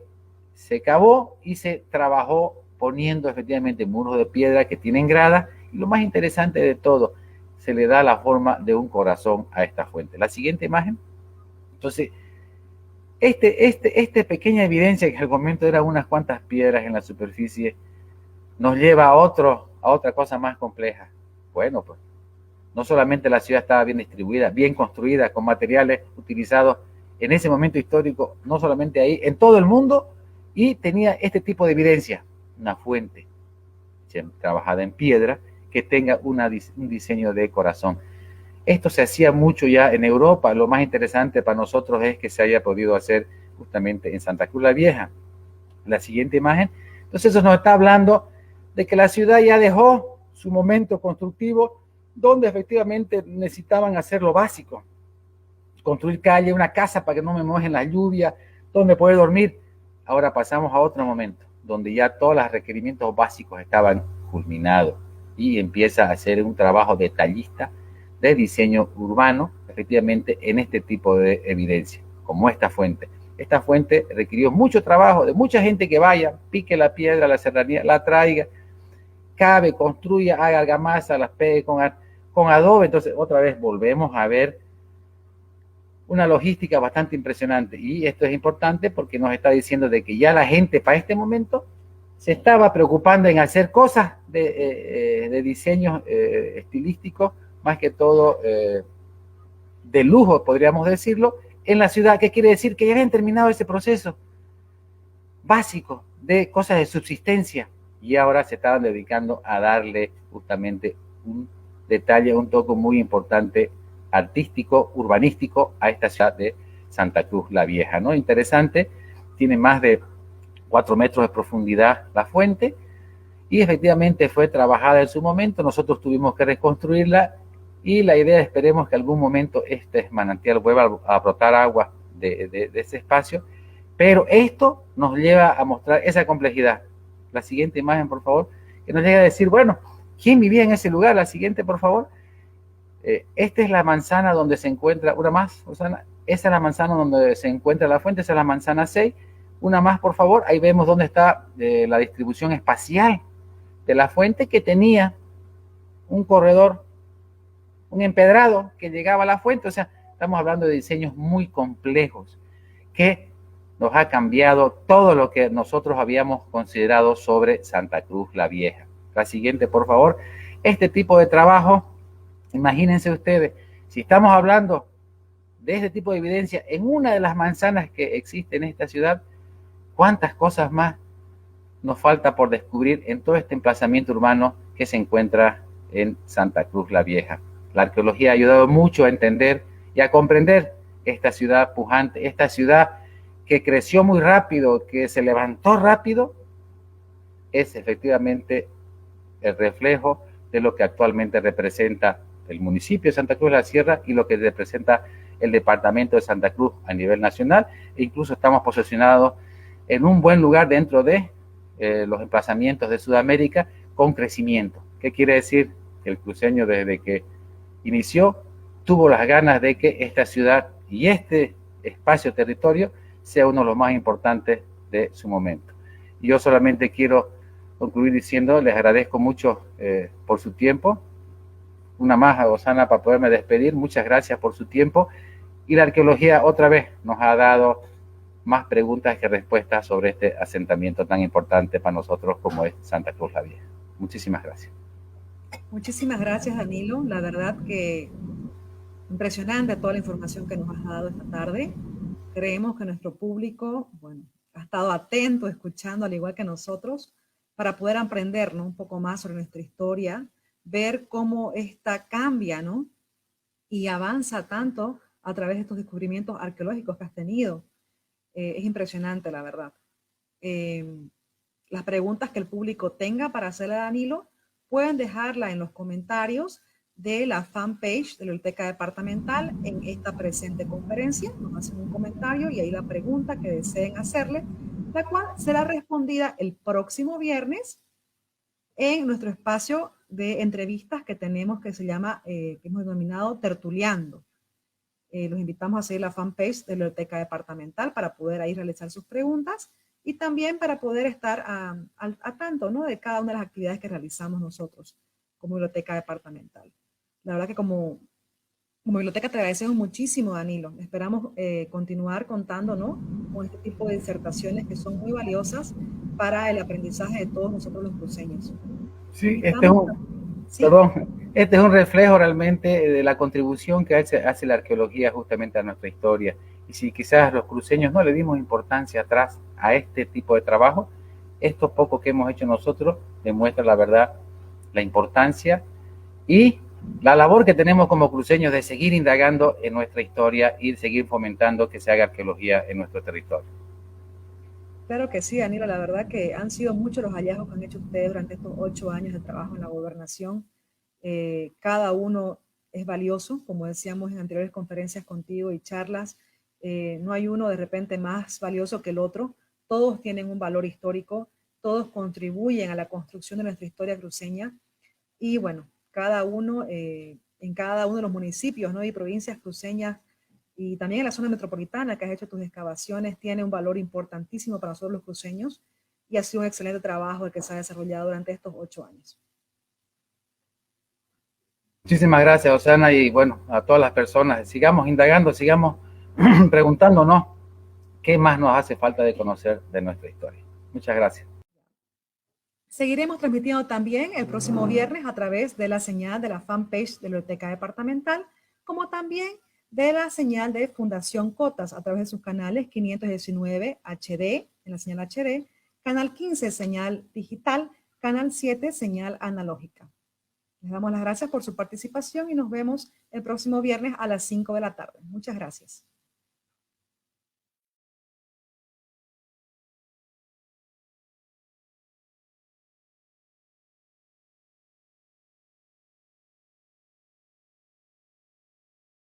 se cavó y se trabajó poniendo efectivamente muros de piedra que tienen gradas, y lo más interesante de todo, se le da la forma de un corazón a esta fuente. La siguiente imagen. Entonces, esta pequeña evidencia que al momento eran unas cuantas piedras en la superficie, nos lleva a otra cosa más compleja. Bueno, pues, no solamente la ciudad estaba bien distribuida, bien construida, con materiales utilizados en ese momento histórico, no solamente ahí, en todo el mundo, y tenía este tipo de evidencia, una fuente trabajada en piedra que tenga un diseño de corazón. Esto se hacía mucho ya en Europa. Lo más interesante para nosotros es que se haya podido hacer justamente en Santa Cruz la Vieja. La siguiente imagen. Entonces eso nos está hablando de que la ciudad ya dejó su momento constructivo, donde efectivamente necesitaban hacer lo básico, construir calle, una casa para que no me mojen la lluvia, donde poder dormir. Ahora pasamos a otro momento, donde ya todos los requerimientos básicos estaban culminados y empieza a hacer un trabajo detallista de diseño urbano, efectivamente en este tipo de evidencia, como esta fuente. Esta fuente requirió mucho trabajo de mucha gente que vaya, pique la piedra, la serranía, la traiga, cabe, construya, haga argamasa, las pegue con adobe. Entonces otra vez volvemos a ver una logística bastante impresionante, y esto es importante porque nos está diciendo de que ya la gente para este momento se estaba preocupando en hacer cosas de diseño estilístico, más que todo de lujo, podríamos decirlo, en la ciudad. ¿Qué quiere decir? Que ya habían terminado ese proceso básico de cosas de subsistencia y ahora se estaban dedicando a darle justamente un detalle, un toque muy importante artístico, urbanístico a esta ciudad de Santa Cruz la Vieja, ¿no? Interesante, tiene más de 4 metros de profundidad la fuente, y efectivamente fue trabajada en su momento. Nosotros tuvimos que reconstruirla, y la idea, esperemos que algún momento este manantial vuelva a brotar agua de ese espacio, pero esto nos lleva a mostrar esa complejidad. La siguiente imagen, por favor, que nos llega a decir, bueno, ¿quién vivía en ese lugar? La siguiente, por favor. Esta es la manzana donde se encuentra, una más, Rosana. Esa es la manzana donde se encuentra la fuente, esa es la manzana 6. Una más, por favor. Ahí vemos dónde está la distribución espacial de la fuente, que tenía un corredor, un empedrado que llegaba a la fuente. O sea, estamos hablando de diseños muy complejos que nos ha cambiado todo lo que nosotros habíamos considerado sobre Santa Cruz la Vieja. La siguiente, por favor. Este tipo de trabajo, imagínense ustedes, si estamos hablando de este tipo de evidencia en una de las manzanas que existe en esta ciudad, ¿cuántas cosas más nos falta por descubrir en todo este emplazamiento urbano que se encuentra en Santa Cruz la Vieja? La arqueología ha ayudado mucho a entender y a comprender esta ciudad pujante, esta ciudad que creció muy rápido, que se levantó rápido. Es efectivamente el reflejo de lo que actualmente representa el municipio de Santa Cruz de la Sierra y lo que representa el departamento de Santa Cruz a nivel nacional. E incluso estamos posicionados en un buen lugar dentro de los emplazamientos de Sudamérica con crecimiento. ¿Qué quiere decir? Que el cruceño, desde que inició, tuvo las ganas de que esta ciudad y este espacio territorio sea uno de los más importantes de su momento. Y yo solamente quiero concluir diciendo, les agradezco mucho por su tiempo. Una más a Rosana para poderme despedir. Muchas gracias por su tiempo. Y la arqueología otra vez nos ha dado más preguntas que respuestas sobre este asentamiento tan importante para nosotros como es Santa Cruz la Vieja. Muchísimas gracias. Muchísimas gracias, Danilo. La verdad que impresionante toda la información que nos has dado esta tarde. Creemos que nuestro público, bueno, ha estado atento, escuchando, al igual que nosotros, para poder aprender, ¿no?, un poco más sobre nuestra historia, ver cómo esta cambia, ¿no?, y avanza tanto a través de estos descubrimientos arqueológicos que has tenido. Es impresionante, la verdad. Las preguntas que el público tenga para hacerle a Danilo, pueden dejarla en los comentarios de la fanpage de la Biblioteca Departamental en esta presente conferencia. Nos hacen un comentario y ahí la pregunta que deseen hacerle, la cual será respondida el próximo viernes en nuestro espacio de entrevistas que tenemos, que se llama, que hemos denominado Tertuleando. Los invitamos a seguir la fanpage de la Biblioteca Departamental para poder ahí realizar sus preguntas y también para poder estar a tanto, ¿no?, de cada una de las actividades que realizamos nosotros como Biblioteca Departamental. La verdad que como biblioteca te agradecemos muchísimo, Danilo. Esperamos continuar contando, ¿no?, con este tipo de disertaciones que son muy valiosas para el aprendizaje de todos nosotros los cruceños. Sí, este es un reflejo realmente de la contribución que hace la arqueología justamente a nuestra historia. Y si quizás los cruceños no le dimos importancia atrás a este tipo de trabajo, esto poco que hemos hecho nosotros demuestra la verdad, la importancia y la labor que tenemos como cruceños de seguir indagando en nuestra historia y seguir fomentando que se haga arqueología en nuestro territorio. Claro que sí, Danilo, la verdad que han sido muchos los hallazgos que han hecho ustedes durante estos 8 años de trabajo en la gobernación. Cada uno es valioso, como decíamos en anteriores conferencias contigo y charlas. No hay uno de repente más valioso que el otro. Todos tienen un valor histórico, todos contribuyen a la construcción de nuestra historia cruceña. Y bueno, cada uno, en cada uno de los municipios, ¿no?, y provincias cruceñas, y también en la zona metropolitana que has hecho tus excavaciones, tiene un valor importantísimo para nosotros los cruceños y ha sido un excelente trabajo el que se ha desarrollado durante estos 8 años. Muchísimas gracias, Rosana, y bueno, a todas las personas, sigamos indagando, sigamos preguntándonos qué más nos hace falta de conocer de nuestra historia. Muchas gracias. Seguiremos transmitiendo también el próximo viernes a través de la señal de la fanpage de la Biblioteca Departamental, como también de la señal de Fundación Cotas a través de sus canales 519 HD, en la señal HD, canal 15 señal digital, canal 7 señal analógica. Les damos las gracias por su participación y nos vemos el próximo viernes a las 5 de la tarde. Muchas gracias.